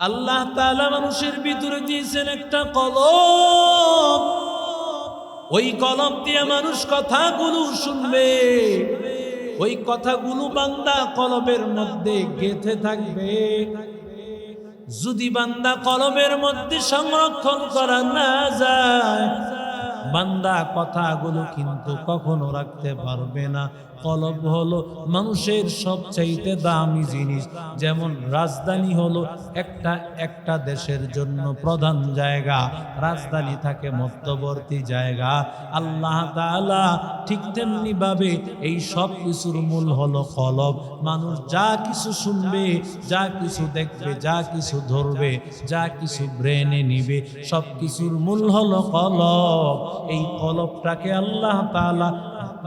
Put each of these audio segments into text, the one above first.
আল্লাহ তাআলা মানুষের ভিতরে দিয়েছেন একটা কলম। ওই কলম দিয়ে মানুষ কথাগুলো শুনবে, ওই কথাগুলো বান্দা কলবের মধ্যে গেঁথে থাকবে। যদি বান্দা কলবের মধ্যে সংরক্ষণ করা না যায়, বান্দা কথাগুলো কিন্তু কখনো রাখতে পারবে না। কলব হলো মানুষের সবচাইতে দামি জিনিস। যেমন রাজধানী হলো একটা দেশের জন্য প্রধান জায়গা, রাজধানী থাকে মধ্যবর্তী জায়গা। আল্লাহ তাআলা ঠিক তেমনি ভাবে এই সব কিছুর মূল হলো কলব। মানুষ যা কিছু শুনবে, যা কিছু দেখবে, যা কিছু ধরবে, যা কিছু ব্রেনে নিবে, সব কিছুর মূল হলো কলব। এই কলবটাকে আল্লাহ তাআলা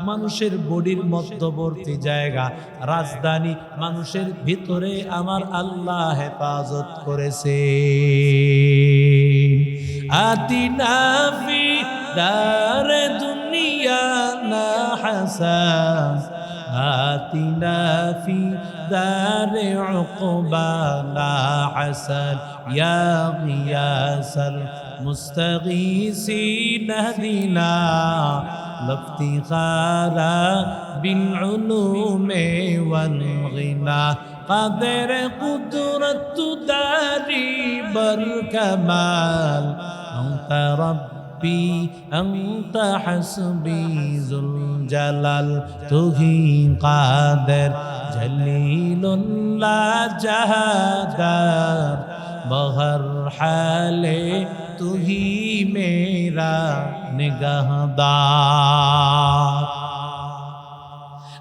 মানুষের বডির মধ্যবর্তী জায়গা, রাজধানী, মানুষের ভিতরে আমার আল্লাহ হেফাজত করেছে। আতিনা ফি দারে দুনিয়া না হাসান, আতিনা ফি দারে উকবা না হাসান, ইয়া গিয়াসাল মুস্তাগীসিন হদিনা لفتخارا بالعلوم والغنى قدر قدرة داري بالكمال أنت ربي أنت حسبي ذو الجلال تهي قادر جليل لا جهدار بہر حالے تو ہی میرا নিগাহদার।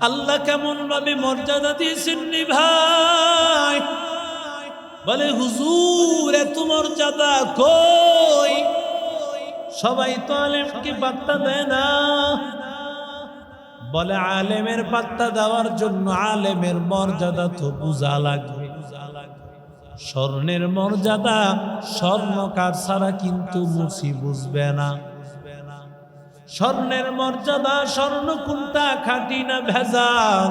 আল্লাহ কেমন ভাবে মর্যাদা দিয়েছেন রে ভাই। বলে হুজুর এত মর্যাদা কই? সবাই তো আলেমকে পাত্তা দেয় না। বলে আলেমের পাত্তা দেওয়ার জন্য আলেমের মর্যাদা তো বুঝা লাগবে। স্বর্ণের মর্যাদা স্বর্ণকার ছাড়া কিন্তু মুসি বুঝবে না। স্বর্ণের মর্যাদা স্বর্ণ কোনটা খাঁটি না ভেজাল,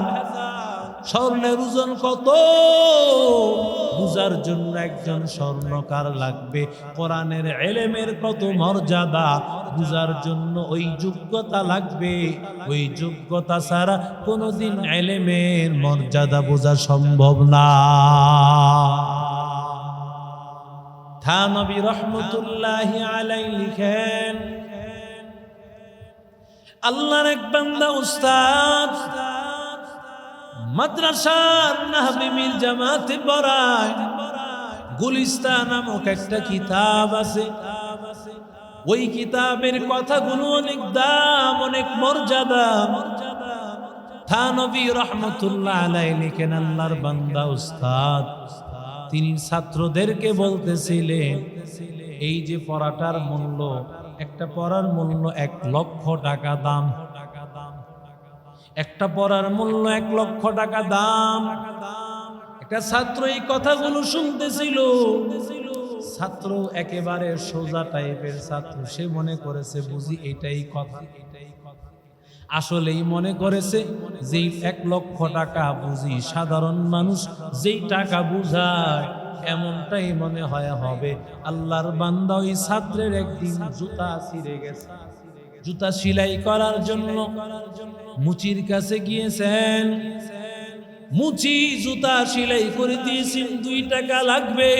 স্বর্ণের ওজন কত বুঝার জন্য একজন স্বর্ণকার লাগবে। কোরআনের ইলমের কত মর্যাদা বুঝার জন্য ওই যোগ্যতা লাগবে। ওই যোগ্যতা ছাড়া কোনোদিন ইলমের মর্যাদা বোঝা সম্ভব না। থানবী রহমতুল্লাহি আলাইহি লিখেন, আল্লাহর এক বান্দা উস্তাদ মাদ্রাসার নাহবি মিল জামাতে পড়ায়। গুলিস্তান নামক একটা কিতাব আছে, ওই কিতাবের কথাগুলো অনেক দাম, অনেক মর্যাদা। থানবী রহমতুল্লাহ আলাইহি লিখেন, আল্লাহর বান্দা উস্তাদ তিনি ছাত্রদেরকে বলতেছিলেন, এই যে পড়াটার মূল্য, একটা পড়ার মূল্য 1 লক্ষ টাকা দাম, একটা পড়ার মূল্য 1 লক্ষ টাকা দাম। একটা ছাত্র এই কথাগুলো শুনতেছিল। ছাত্র একেবারে সোজা টাইপের ছাত্র, সে মনে করেছে বুঝি এটাই কথা। আসলেই মনে করেছে যে 1 লক্ষ টাকা বুঝি সাধারণ মানুষ যেই টাকা বুঝায় এমনটাই মনে হয় হবে। আল্লাহর বান্দা ওই ছাত্রের একদিন জুতা ছিঁড়ে গেছে, জুতা সেলাই করার জন্য মুচির কাছে গিয়েছেন। মুচি জুতা সেলাই করে দিয়েছেন, 2 টাকা লাগবে।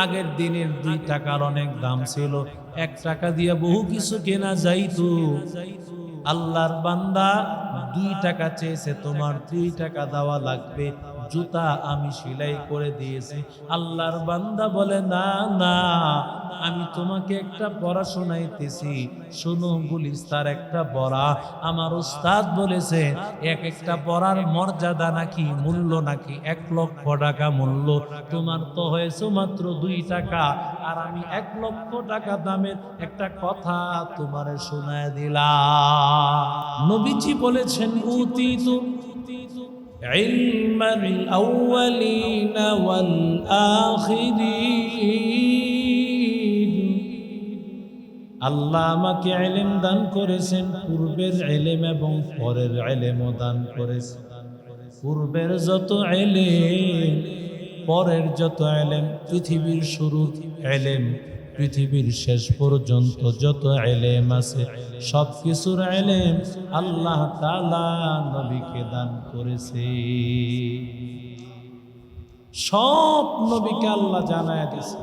আগের দিনের 2 টাকার অনেক দাম ছিল, 1 টাকা দিয়ে বহু কিছু কেনা যাইতো। আল্লাহর বান্দা 2 টাকা চেয়েছে, তোমার 2 টাকা দেওয়া লাগবে, জুতা আমি সেলাই করে দিয়েছি। আল্লাহর বান্দা বলে, না না, আমি তোমাকে একটা পড়া শোনাইতেছি, শোনো। গুলিস্তার একটা পড়া, আমার উস্তাদ বলেছে একটা পড়ার মর্যাদা নাকি মূল্য নাকি 1 লক্ষ টাকা মূল্য। তোমার তো হয়েছে মাত্র 2 টাকা, আর আমি 1 লক্ষ টাকা দামের একটা কথা তোমারে শোনায় দিলাম। নবীজি বলেছেন, উতিতু ইলমাল আউয়ালিনা ওয়াল আখিরিন। আল্লাহ আমাকে ইলম দান করেছেন, পূর্বের ইলম এবং পরের ইলমও দান করেছেন। পূর্বের যত ইলম পরের যত ইলম, পৃথিবীর শুরুর ইলম, পৃথিবীর শেষ পর্যন্ত যত ইলম আছে, সব কিছুর ইলম আল্লাহ তাআলা নবীকে দান করেছে। সব নবীকে আল্লাহ জানায় দিয়েছে।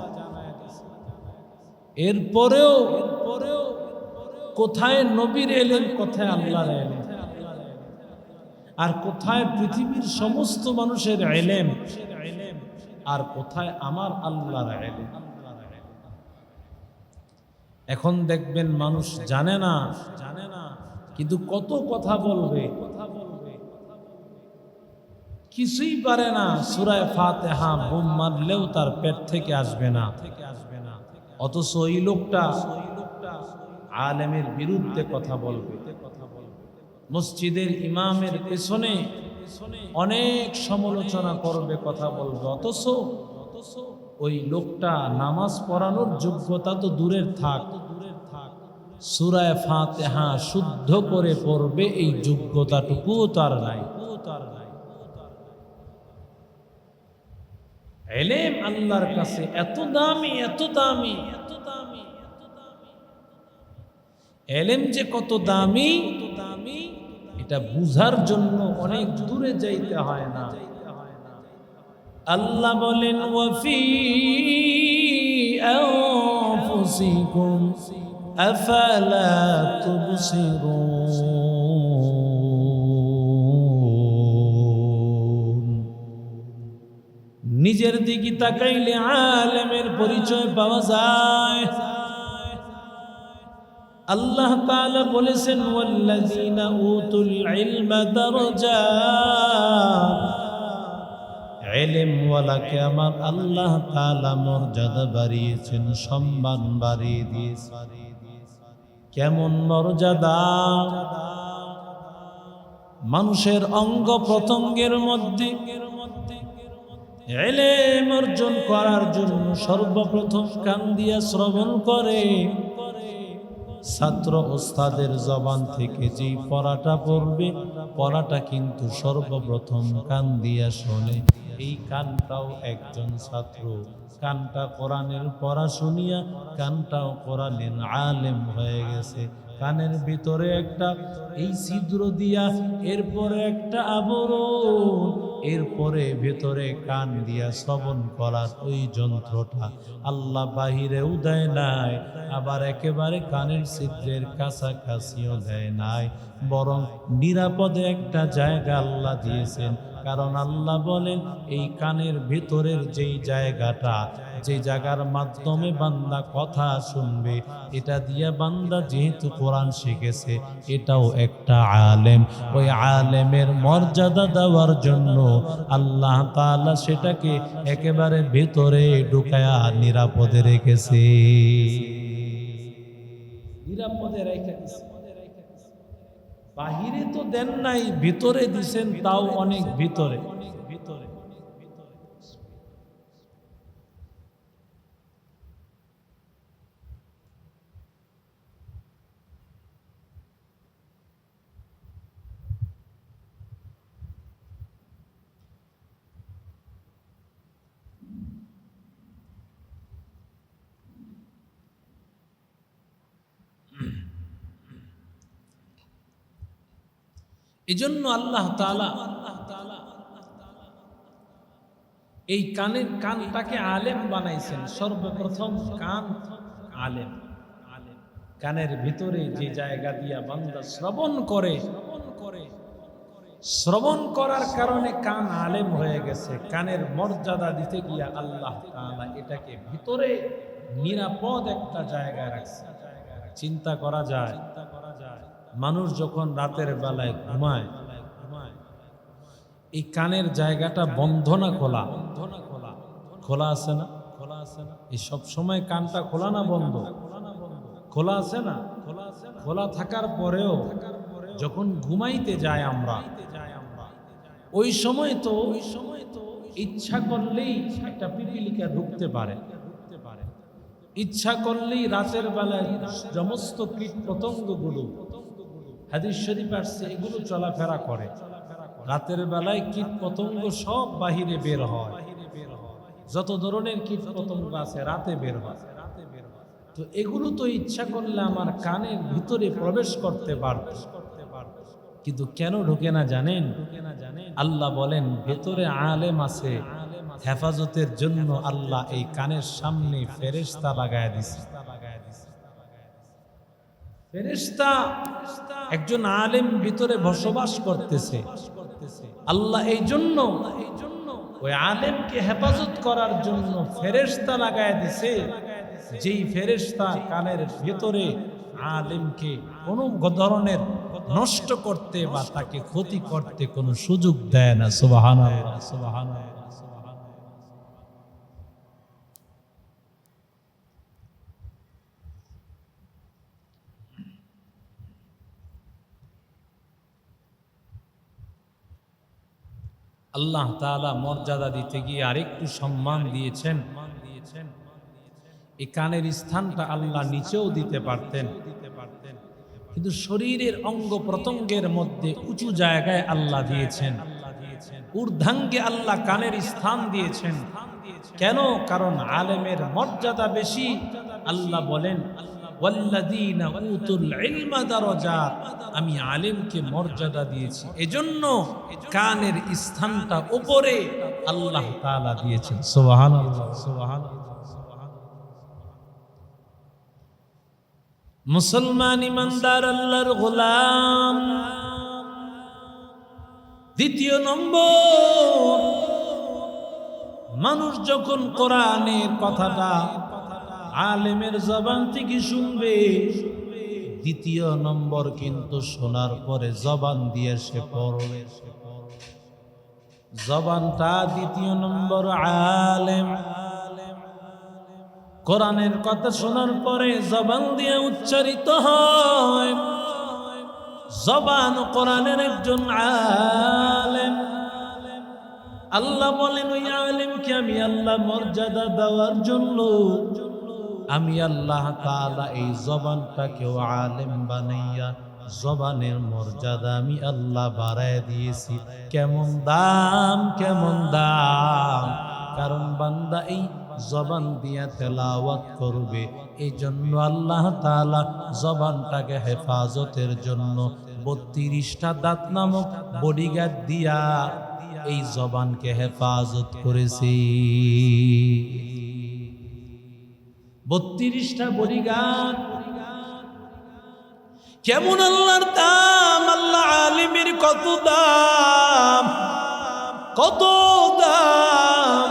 এরপরেও কোথায় নবীর ইলম, কোথায় আল্লাহর ইলম, আর কোথায় পৃথিবীর সমস্ত মানুষের ইলম, আর কোথায় আমার আল্লাহর ইলম। এখন দেখবেন মানুষ জানে না কিন্তু কত কথা বলবে, কিছুই পারে না। সূরা ফাতিহা বুম মারলেও তার পেট থেকে আসবে না, অথচ ওই লোকটা আলেমের বিরুদ্ধে কথা বলবে, মসজিদের ইমামের পেছনে অনেক সমালোচনা করবে, কথা বলবে, অথচ ওই লোকটা নামাজ পড়ানোর যোগ্যতা তো দূরের থাক, সূরা ফাতিহা শুদ্ধ করে পড়বে এই যোগ্যতাটুকুও তার নাই। ইলম আল্লাহর কাছে এত দামি, এত দামি, ইলম যে কত দামি এটা বুঝার জন্য অনেক দূরে যাইতে হয় না। আল্লাহ বলেন ওয়াফি আনফুসিকুম আফালা তুবসিরুন। নিজের দিকে তাকাইলে আলেমের পরিচয় পাওয়া যায়। আল্লাহ তাআলা বলেছেন ওয়াল্লাযীনা উতুল ইলমা দারাজাত, ইলমওয়ালাকে আমার আল্লাহ তাআলা মর্যাদা বাড়িয়েছেন, সম্মান বাড়িয়ে দিয়েছেন। কেমন মর্যাদা? মানুষের অঙ্গ প্রত্যঙ্গের মধ্যে ইলম অর্জন করার জন্য সর্বপ্রথম কান দিয়া শ্রবণ করে। ছাত্র ওস্তাদের জবান থেকে যেই পড়াটা পড়বে, পড়াটা কিন্তু সর্বপ্রথম কান দিয়া শোনে। এই কানটাও একজন ছাত্র, কানটা কোরআনের পড়া শুনিয়া কানটাও কোরআনের আলেম হয়ে গেছে। কানের ভিতরে একটা এই ছিদ্র দিয়া, এরপরে একটা আবরণ, এরপরে ভেতরে কান দিয়া শ্রবণ করার ওই যন্ত্রটা আল্লাহ বাহিরেও দেয় নাই, আবার একেবারে কানের ছিদ্রের কাছাকাছিও দেয় নাই, বরং নিরাপদে একটা জায়গা আল্লাহ দিয়েছেন। কারণ আল্লাহ বলেন এই কানের ভিতরের যেই জায়গাটা, যে জায়গার মাধ্যমে বান্দা কথা শুনবে, এটা দিয়ে বান্দা যেহেতু কোরআন শিখেছে, এটাও একটা আলেম। ওই আলেমের মর্যাদা দেওয়ার জন্য আল্লাহ তাআলা সেটাকে একেবারে ভিতরে ঢুকায়া নিরাপদে রেখেছে, নিরাপদে রেখেছে। বাহিরে তো দেন নাই, ভিতরে দিছেন, তাও অনেক ভিতরে। এজন্য আল্লাহ তাআলা এই কানটাকে আলেম বানাইছেন। সর্বপ্রথম কান আলেম, কানের ভিতরে যে জায়গা দিয়া বান্দা শ্রবণ করে, শ্রবণ করার কারণে কান আলেম হয়ে গেছে। কানের মর্যাদা দিতে গিয়া আল্লাহ তাআলা এটাকে ভিতরে নিরাপদ একটা জায়গায় রাখছে। চিন্তা করা যায়, মানুষ যখন রাতের বেলায় ঘুমায়, এই কানের জায়গাটা বন্ধ না খোলা? খোলা আছে না? এই সব সময় কানটা খোলা না বন্ধ? খোলা আছে না? খোলা থাকার পরেও যখন ঘুমাইতে যায় আমরা, ওই সময় তো ইচ্ছা করলেই একটা পিপিলিকা ঢুকতে পারে, ইচ্ছা করলেই রাতের বেলায় সমস্ত কীট পতঙ্গগুলো, হাদিস শরীফ আসছে, এগুলো চলাফেরা করে। রাতের বেলায় কীট পতঙ্গ সব বাহিরে বের হয়। যত ধরনের কীট পতঙ্গ আছে রাতে বের হয়। তো এগুলো তো ইচ্ছা করলে আমার কানের ভিতরে প্রবেশ করতে পারবে, কিন্তু কেন ঢোকে না জানেন? আল্লাহ বলেন ভেতরে আলেম আছে, হেফাজতের জন্য আল্লাহ এই কানের সামনে ফেরেশতা লাগায় দিছে। ফেরেশতা একজন আলেম ভিতরে বসবাস করতেছে। আল্লাহ এই জন্য ওই আলেমকে হেফাজত করার জন্য ফেরেশতা লাগায় দিছে, যেই ফেরেশতা কানের ভিতরে আলেমকে কোনো ধরনের নষ্ট করতে বা তাকে ক্ষতি করতে কোনো সুযোগ দেয় না। সুবহানাল্লাহ, সুবহানাল্লাহ। আল্লাহ তাআলা মর্যাদা দিতে গিয়ে আরেকটু সম্মান দিয়েছেন। এই কানের স্থানটা আল্লাহ নিচেও দিতে পারতেন, কিন্তু শরীরের অঙ্গ প্রত্যঙ্গের মধ্যে উঁচু জায়গায় আল্লাহ দিয়েছেন, ঊর্ধ্বাঙ্গে আল্লাহ কানের স্থান দিয়েছেন। কেন? কারণ আলেমের মর্যাদা বেশি। আল্লাহ বলেন ওয়াল্লাযীনা উতুল ইলমা দারাজাত, আমি আলেমকে মর্যাদা দিয়েছি, এজন্য কানের স্থানটা উপরে আল্লাহ তাআলা দিয়েছেন। সুবহানাল্লাহ, সুবহানাল্লাহ। মুসলমান ইমানদার আল্লাহর গোলাম, দ্বিতীয় নম্বর, মানুষ যখন কোরআনের কথাটা আলেমের জবান থেকে শুনবে, দ্বিতীয় নম্বর কিন্তু শোনার পরে জবান দিয়ে সে পড়বে। জবানটা দ্বিতীয় নম্বর আলেম। কোরআনের কথা শোনার পরে জবান দিয়ে উচ্চারিত হয়, জবান কোরআনের একজন আলেম। আল্লাহ বলেন ওই আলেমকে আমি আল্লাহ মর্যাদা দেওয়ার জন্য আমি আল্লাহ তাআলা এই জবানটাকেও আলেম বানাইয়া জবানের মর্যাদা আমি আল্লাহ বাড়ায় দিয়েছি। কেমন দাম, কেমন দাম! কারণ বান্দা এই জবান দিয়া তেলাওয়াত করবে, এই জন্য আল্লাহ তাআলা জবানটাকে হেফাজতের জন্য 32টা দাঁত নামক বডিগার্ড দিয়া এই জবানকে হেফাজত করেছে। 32টা বডিগার্ড। কেমন আল্লাহর দাম! আল্লাহ আলিমের কত দাম, কত দাম!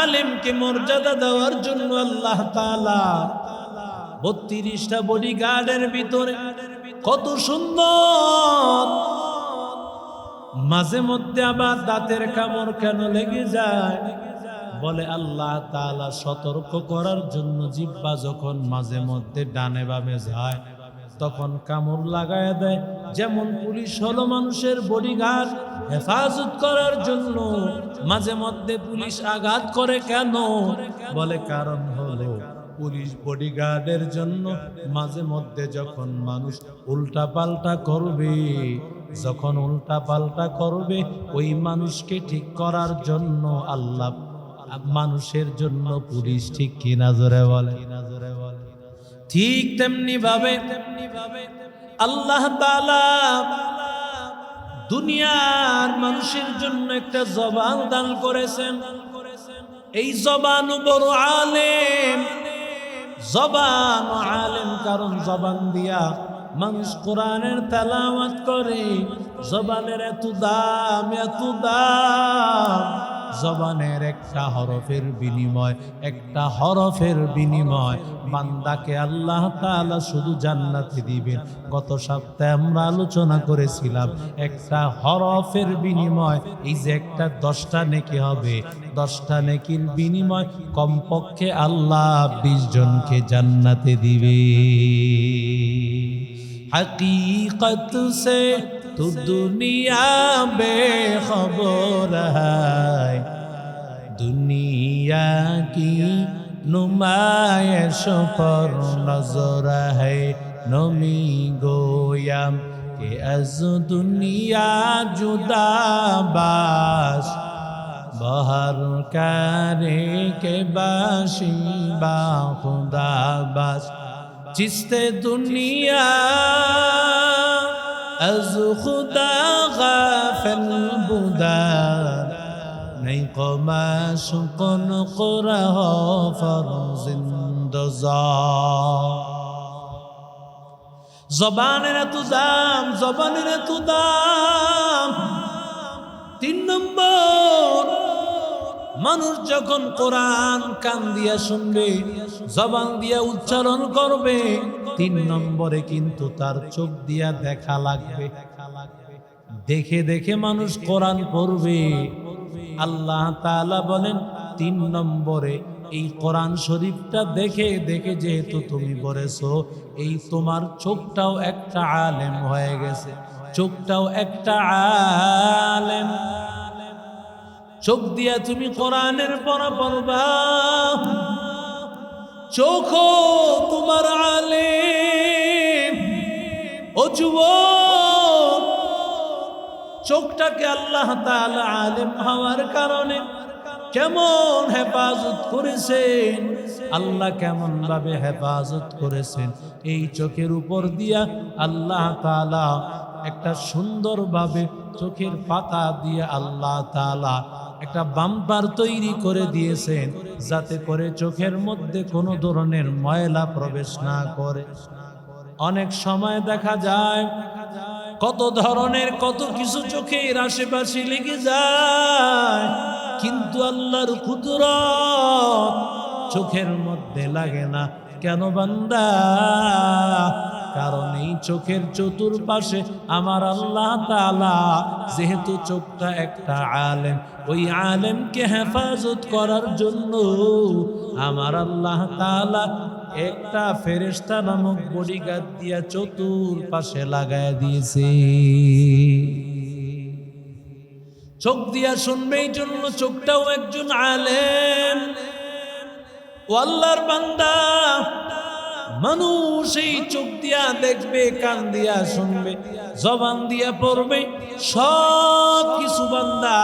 আলেমকে মর্যাদা দেওয়ার জন্য আল্লাহ তাআলা 32টা বডিগার্ডের ভিতরে কত সুন্দর। মাঝে মধ্যে আবার দাঁতের কামড় কেন লেগে যায়? বলে আল্লাহ তাআলা সতর্ক করার জন্য জিহ্বা যখন মাঝে মধ্যে ডানে বামে যায় তখন কামড় লাগায় দেয়। যেমন পুলিশ হলো মানুষের বডিগার্ড, হেফাজত করার জন্য মাঝে মধ্যে পুলিশ আঘাত করে কেন? বলে কারণ হলো পুলিশ বডিগার্ডের জন্য মাঝে মধ্যে যখন মানুষ উল্টা পাল্টা করবে, যখন উল্টা পাল্টা করবে ওই মানুষকে ঠিক করার জন্য আল্লাহ মানুষের জন্য পুলিশ ঠিক কিনা জোরে বলে। ঠিক তেমনি ভাবে আল্লাহ তাআলা দুনিয়ার মানুষের জন্য একটা জবান দান করেছেন। এই জবান বড় আলেম, জবান আলেম, কারণ জবান দিয়া মানুষ কোরআনের তেলাওয়াত করে। জবানের এত দাম, এত দাম। জবানের একটা হরফের বিনিময়, একটা হরফের বিনিময় বান্দাকে আল্লাহ তাআলা শুধু জান্নাতে দিবেন। গত সপ্তাহে আমরা আলোচনা করেছিলাম একটা হরফের বিনিময়, এই যে একটা 10টা নেকি হবে, 10টা নেকির বিনিময় কমপক্ষে আল্লাহ 20 জনকে জান্নাতে দিবে। हकीकत से तो दुनिया बेखबर है, दुनिया की नुमाइश पर नजर है। नमी गोयाम के अज दुनिया जुदा बास, बहर करे के बाशी बा खुदा बस चिस्ते दुनिया अज खुदा गाफिल बुदार नहीं कमा शुकन कुरह फरजिंदजा জবানের এত দাম, জবানের এত দাম। 3 নম্বর, মানুষ যখন কোরআন কান দিয়া শুনবে, জবান দিয়া উচ্চারণ করবে, 3 নম্বরে কিন্তু তার চোখ দিয়া দেখা লাগবে। দেখে দেখে মানুষ কোরআন পড়বে। আল্লাহ তাআলা বলেন 3 নম্বরে এই কোরআন শরীফটা দেখে দেখে যেহেতু তুমি পড়েছো, এই তোমার চোখটাও একটা আলেম হয়ে গেছে, চোখটাও একটা আলেম। চোখ দিয়া তুমি কোরআনের পড়া পড়বা, চোখও তোমার আলেম। ও যুবক, চোখটাকে আল্লাহ তাআলা আলেম হওয়ার কারণে কেমন হেফাজত করেছেন, আল্লাহ কেমন ভাবে হেফাজত করেছেন। এই চোখের উপর দিয়া আল্লাহ তাআলা একটা সুন্দর ভাবে চোখের পাতা দিয়ে আল্লাহ তাআলা একটা বাম্পার তৈরি করে দিয়েছেন, যাতে করে চোখের মধ্যে কোনো ধরনের ময়লা প্রবেশ না করে। অনেক সময় দেখা যায় কত ধরনের কত কিছু চোখের আশেপাশে লেগে যায়, কিন্তু আল্লাহর কুদরত চোখের মধ্যে লাগে না। কেন বান্দা? কারণ এই চোখের চতুর্পাশে আমার আল্লাহ তাআলা, যেহেতু চোখটা একটা আলেম, ওই আলেমকে হেফাজত করার জন্য আমার আল্লাহ তাআলা একটা ফেরেশতা নামক বডিগার্ড দিয়া চতুর্পাশে লাগায় দিয়েছে। চোখ দিয়া শুনবে, এই জন্য চোখটাও একজন আলেম। ও আল্লাহর বান্দা, মানুষ এই চোখ দিয়া দেখবে, কান দিয়া শুনবে, জবান দিয়া পড়বে, সব কিছু বান্দা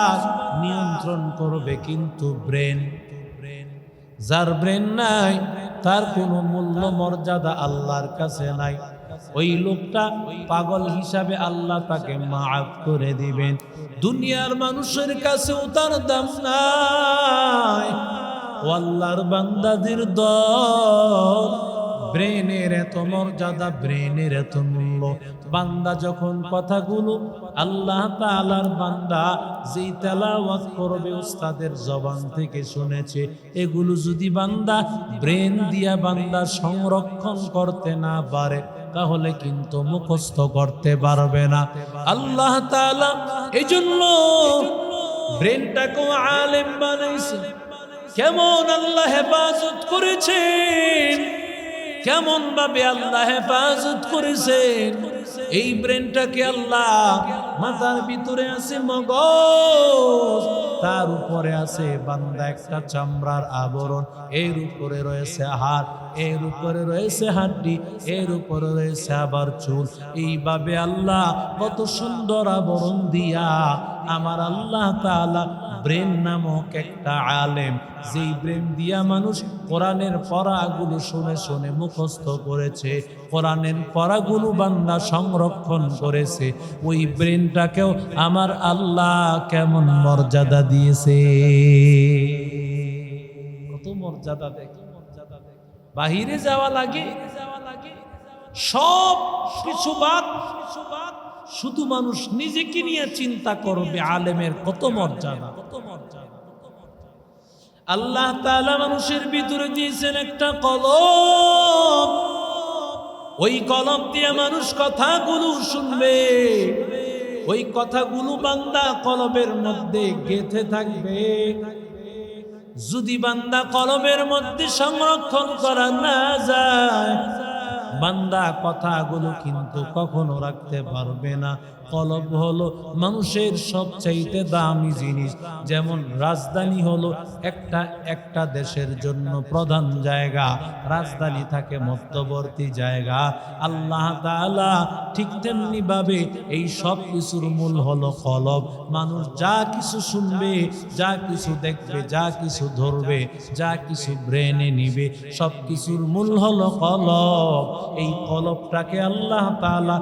নিয়ন্ত্রণ করবে, কিন্তু ব্রেন, যার ব্রেন নাই তার কোনো মূল্য মর্যাদা আল্লাহর কাছে নাই। ওই লোকটা পাগল হিসাবে আল্লাহ তাকে মাফ করে দিবেন। দুনিয়ার মানুষের কাছেও তার দাম নাই। ও আল্লাহর বান্দাদের দল, ব্রেনের এত মর্যাদা, ব্রেনের এত মূল্য। বান্দা যখন কথাগুলো আল্লাহ তাআলার বান্দা যেই তেলাওয়াত করবে উস্তাদের জবান থেকে শুনেছে, এগুলো যদি বান্দা ব্রেন দিয়া বান্দা সংরক্ষণ করতে না পারে, তাহলে কিন্তু মুখস্থ করতে পারবে না। আল্লাহ তাআলা এই জন্য ব্রেনটাকে আলেম বানাইছে। কেমন আল্লাহ হেফাজত করেছেন, কেমন ভাবে আল্লাহ হেফাজত করেছেন। এই ব্রেনটাকে আল্লাহ, মাথার ভিতরে আছে মগজ, তার উপরে আছে বান্দা একটা চামড়ার আবরণ, এর উপরে রয়েছে হাড়, এর উপরে রয়েছে হাড্ডি, এর উপরে রয়েছে আবার চুল। এইভাবে আল্লাহ কত সুন্দর আবরণ দিয়া আমার আল্লাহ তাআলা ব্রেন নামক একটা আলেম, যেই ব্রেন দিয়া মানুষ কোরআনের পড়াগুলো শুনে শুনে মুখস্থ করেছে, কোরআনের পড়াগুলো বান্দা সংরক্ষণ করেছে, ওই ব্রেনটাকেও আমার আল্লাহ কেমন মর্যাদা দিয়েছে। কত মর্যাদা! দেখি বাহিরে যাওয়া লাগে, সব কিছু বাদ, শুধু মানুষ নিজেকে নিয়ে চিন্তা করবে। আলেমের কত মর্যাদা! আল্লাহ তাআলা মানুষের ভিতরে দিয়েছেন একটা কলম, ওই কলম দিয়ে মানুষ কথাগুলো শুনবে, ওই কথাগুলো বান্দা কলবের মধ্যে গেঁথে থাকবে। যদি বান্দা কলবের মধ্যে সংরক্ষণ করা না যায়, বান্দা কথাগুলো কিন্তু কখনো রাখতে পারবে না। কলব হলো মানুষের সবচাইতে দামি জিনিস। যেমন রাজধানী হলো একটা দেশের জন্য প্রধান জায়গা, রাজধানী থাকে মধ্যবর্তী জায়গা। আল্লাহ তাআলা ঠিক তেমনি ভাবে এই সব কিছুর মূল হলো কলব। মানুষ যা কিছু শুনবে, যা কিছু দেখবে, যা কিছু ধরবে, যা কিছু ব্রেনে নিবে, সব কিছুর মূল হলো কলব। এই কলবটাকে আল্লাহ তাআলা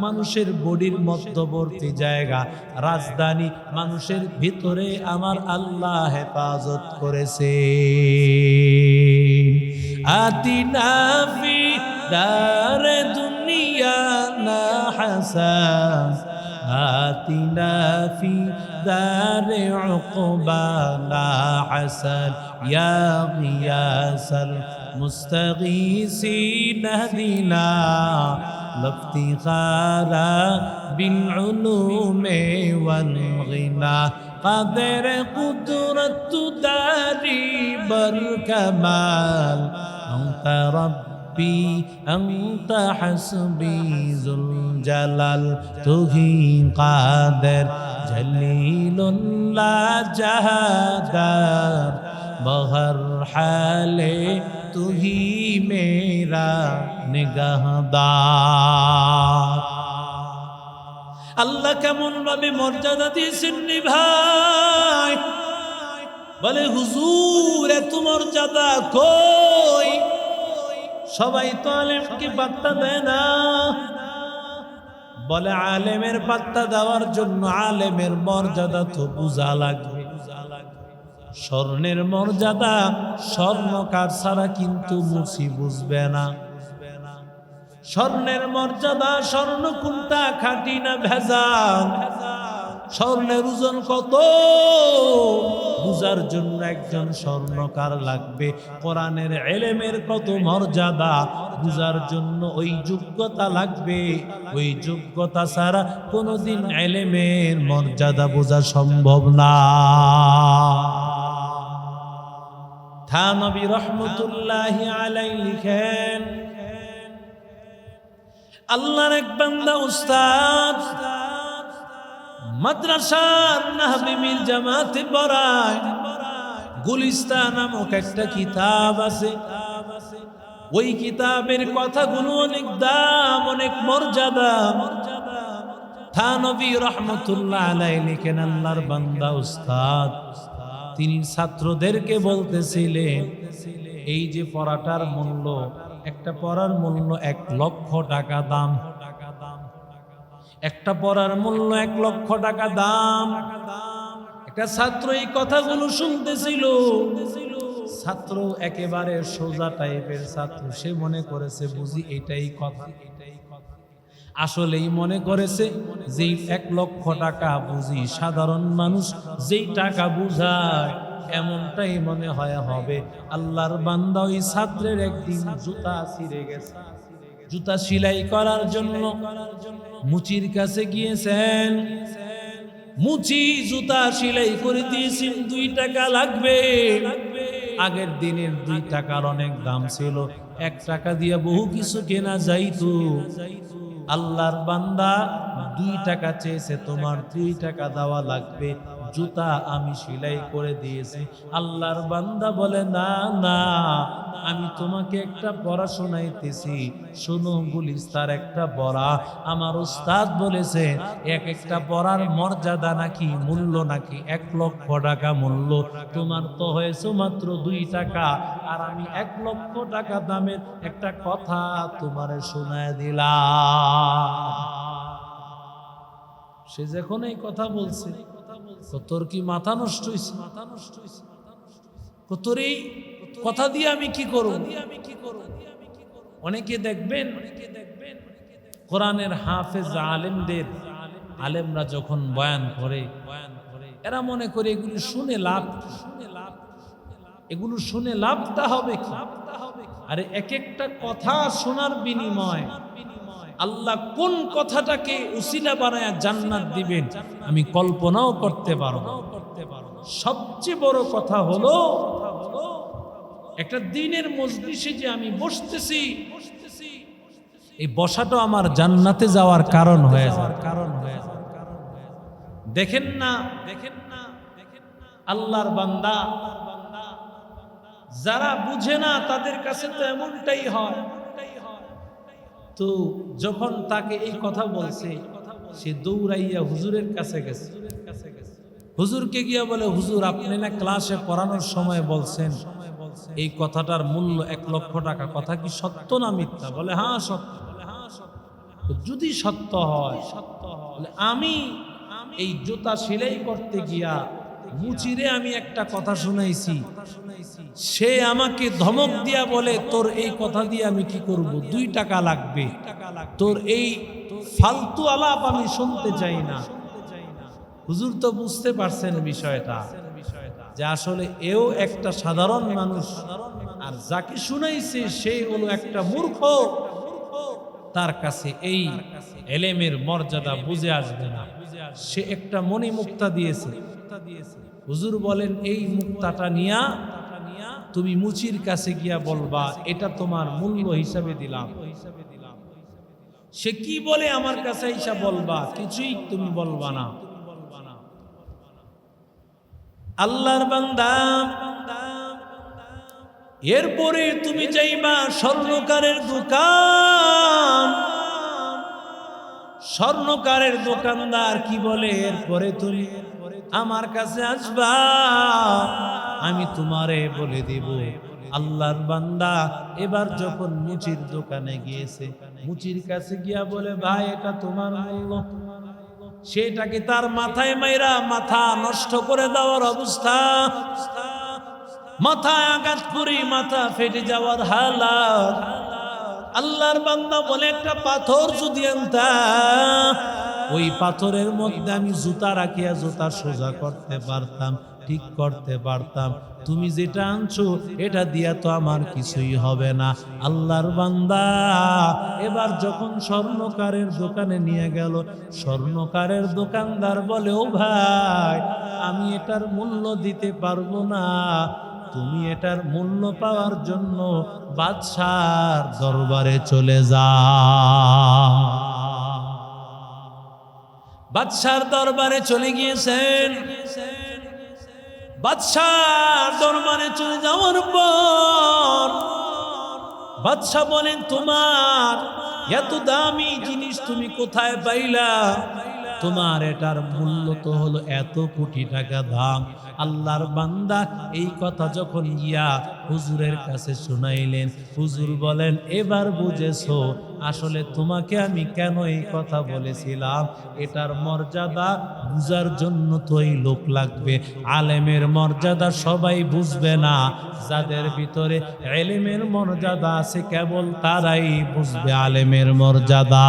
মানুষের বডির মধ্যবর্তী জায়গা, রাজধানী, মানুষের ভিতরে আমার আল্লাহ হেফাজত করেছে। আতিনা ফি দারে দুনিয়া না হাসান, আতিনা ফি দারে উকবা না হাসান, ইয়া গিয়াসাল মুস্তাগীসিন হদিনা লাফতিখারা বিল উলুমি ওয়াল গিনা, কাদের কুদরত দারি বর কামাল, আনতা রব্বি আনতা হাসবি যুল জালাল, তুহি কাদের জলিলুল্লাহ জাহাদার, বহর হালে তুহি মেরা নিগাহদার। আল্লাহ কেমন ভাবে মর্যাদা দিয়েছেন নি ভাই, বলে হুজুর এত মর্যাদা কই? সবাই তো আলেমকে পাত্তা দেয় না। বলে আলেমের পাত্তা দেওয়ার জন্য আলেমের মর্যাদা তো বুঝা লাগবে। স্বর্ণের মর্যাদা স্বর্ণকার ছাড়া কিন্তু মুসি বুঝবে না। স্বর্ণের মর্যাদা স্বর্ণ কোনটা খাঁটি না ভেজাল, স্বর্ণের ওজন কত বুঝার জন্য একজন স্বর্ণকার লাগবে। কোরআনের ইলমের কত মর্যাদা বুঝার জন্য ওই যোগ্যতা লাগবে। ওই যোগ্যতা ছাড়া কোনোদিন ইলমের মর্যাদা বোঝা সম্ভব না। থানবী রহমতুল্লাহি আলাইহি লিখেন, আল্লাহর এক বান্দা উস্তাদ মাদ্রাসার নাহবিমিল জামাতে পড়ায়। গুলিস্তান নামক একটা কিতাব আছে, ওই কিতাবের কথাগুলো অনেক দাম, অনেক মর্যাদা। থানবী রহমতুল্লাহ আলাইহি লিখেন, আল্লাহর বান্দা উস্তাদ তিনি ছাত্রদেরকে বলতেছিলেন, এই যে পড়াটার মূল্য, একটা পড়ার মূল্য 1 লক্ষ টাকা দাম, একটা পড়ার মূল্য 1 লক্ষ টাকা দাম। একটা ছাত্র এই কথাগুলো শুনতেছিল। ছাত্র একেবারে সোজা টাইপের ছাত্র, সে মনে করেছে বুঝি এটাই কথা। আসলেই মনে করেছে যে 1 লক্ষ টাকা বুঝি সাধারণ মানুষ যেই টাকা বুঝায় এমনটাই মনে হয় হবে। আল্লাহর বান্দা ওই ছাত্রের একদিন জুতা ছিঁড়ে গেছে, জুতা সেলাই করার জন্য মুচির কাছে গিয়েছেন। মুচি জুতা সেলাই করে দিয়েছেন, 2 টাকা লাগবে। আগের দিনের 2 টাকার অনেক দাম ছিল, 1 টাকা দিয়ে বহু কিছু কেনা যাইতো। আল্লাহর বান্দা 2 টাকা চেয়েছে, তোমার 3 টাকা দেওয়া লাগবে, জুতা আমি সেলাই করে দিয়েছি। আল্লাহর বান্দা বলে, না না, আমি তোমাকে একটা পড়া শোনাইতেছি, শোনো। গুলিস্তার একটা পড়া, আমার উস্তাদ বলেছে একটা পড়ার মর্যাদা নাকি মূল্য নাকি 1 লক্ষ টাকা মূল্য। তোমার তো হয়েছে মাত্র 2 টাকা, আর আমি 1 লক্ষ টাকা দামের একটা কথা তোমারে শোনায় দিলাম। সে যখন এই কথা বলছে, তোর কি মাথা নষ্ট হয়েছে? তোর এই কথা দিয়ে আমি কি করব? অনেকে দেখবেন কোরআনের হাফেজ আলেমদের, আলেমরা যখন বয়ান করে, এরা মনে করে এগুলো শুনে লাভ, এগুলো শুনে লাভটা হবে কি? আরে এক একটা কথা শোনার বিনিময় আল্লাহ কোন কথাটাকে উসিলা বানায়া জান্নাত দিবেন আমি কল্পনাও করতে পারবো। সবচেয়ে বড় কথা হলো একটা দিনের মজলিসে যে আমি বসতেছি, এই বসাটা আমার জান্নাতে যাওয়ার কারণ হয়ে যায়। দেখেন না আল্লাহর বান্দা যারা বুঝে না তাদের কাছে তো এমনটাই হয়। তো যখন তাকে এই কথা বলছে সে দৌড়াইয়া হুজুরের কাছে গেছে। হুজুরকে গিয়া বলে, হুজুর আপনি না ক্লাসে পড়ানোর সময় বলছেন এই কথাটার মূল্য 1 লক্ষ টাকা, কথা কি সত্য না মিথ্যা? বলে হ্যাঁ সত্য। যদি সত্য হয় আমি এই জুতা সেলাই করতে গিয়া মুচিরে আমি একটা কথা শুনাইছি, সে আমাকে ধমক দিয়া বলে তোর এই কথা দিয়ে আমি কি করব, 2 টাকা লাগবে, তোর এই ফালতু আলাপ আমি শুনতে চাই না। হুজুর তো বুঝতে পারছেন বিষয়টা, যে আসলে এও একটা সাধারণ মানুষ, আর যাকে শুনাইছে সে হলো একটা মূর্খ, তার কাছে এই এলেমের মর্যাদা বুঝে আসবে না। সে একটা মণি মুক্তা দিয়েছে। হুজুর বলেন এই মুক্তাটা নিয়া তুমি মুচির কাছে গিয়া বলবা এটা তোমার মূল্য হিসাবে দিলাম। সে কি বলে আমার কাছে এসে বলবা? কিছুই তুমি বলবা না। আল্লাহর বান্দা, এরপরে তুমি যাইবা স্বর্ণকারের দোকান। স্বর্ণকারের দোকানদার কি বলে, এরপরে তুমি আমার কাছে আসবা, আমি তোমারে বলে দিব। আল্লাহর বান্দা এবার যখন মুচির দোকানে গিয়েছে, মুচির কাছে গিয়া বলে ভাই এটা তোমার মূল্য। সেটাকে তার মাথায় মাইরা মাথা নষ্ট করে দেওয়ার অবস্থা, মাথায় আঘাত করি মাথা ফেটে যাওয়ার হালাত। আল্লাহর বান্দা বলে একটা পাথর যদি আনতাম, ওই পাথরের মধ্যে আমি জুতা রাখিয়া জুতা সোজা করতে পারতাম, ঠিক করতে পারতাম। তুমি যেটা আনছো এটা দিয়া তো আমার কিছুই হবে না। আল্লাহর বান্দা এবার যখন স্বর্ণকারের দোকানে নিয়ে গেল, স্বর্ণকারের দোকানদার বলে ও ভাই আমি এটার মূল্য দিতে পারবো না, তুমি এটার মূল্য পাওয়ার জন্য বাদশার দরবারে চলে যাও। বাদশার দরবারে চলে গিয়েছেন। বাদশার দরবারে চলে যাওয়ার পর বাদশা বলেন তোমার এত দামি জিনিস তুমি কোথায় পাইলা? তোমার এটার মূল্য তো হলো এত কোটি টাকা দাম। আল্লাহর বান্দা এই কথা যখন গিয়া হুজুরের কাছে শুনাইলেন, হুজুর বলেন এবার বুঝেছো আসলে তোমাকে আমি কেন এই কথা বলেছিলাম। এটার মর্যাদা বুঝার জন্য তো এই লোক লাগবে। আলেমের মর্যাদা সবাই বুঝবে না, যাদের ভিতরে ইলমের মর্যাদা আছে কেবল তারাই বুঝবে আলেমের মর্যাদা।